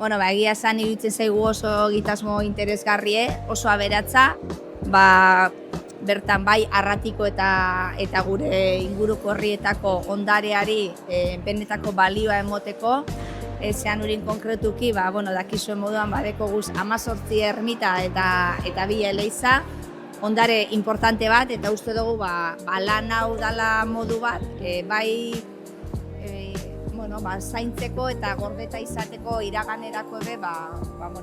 egia esan iruditzen zaigu oso egitasmo interesgarrie, oso aberatsa, bertan bai arratiko eta gure inguruko herrietako ondareari benetako balioa emoteko, Zeanurin konkretuki, dakizuen moduan badekoguz 18 ermita eta 2 eliza, ondare importante bat, eta uste dugu lan hau dala modu bat, zaintzeko eta gordeta izateko iraganerako ere,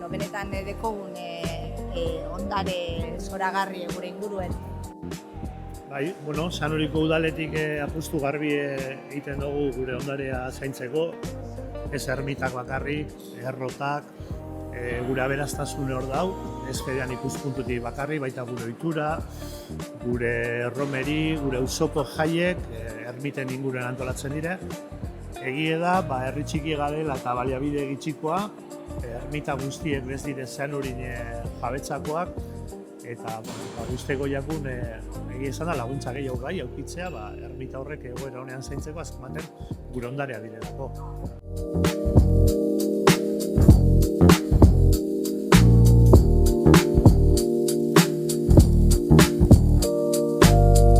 benetan dekogun ondare zoragarri gure inguruen. Zeanuriko udaletik apustu garbi egiten dugu gure ondarea zaintzeko, ez ermitak bakarrik, errotak, gure aberastasune hor dau, ez fedean ikuspuntutik bakarrik, baita gure ohitura, gure erromeri, gure auzoko jaiek, ermiten inguruan antolatzen dire. Egie da, herri txiki garela eta baliabide gitxikoa, ermita guztiek bez dire Zeanurin jabetzakoak, eta guzteko jakun egia esan da laguntza gehiago gai aukitzea, ermita horrek egoera honean zaintzeko azken baten gure ondarea direlako.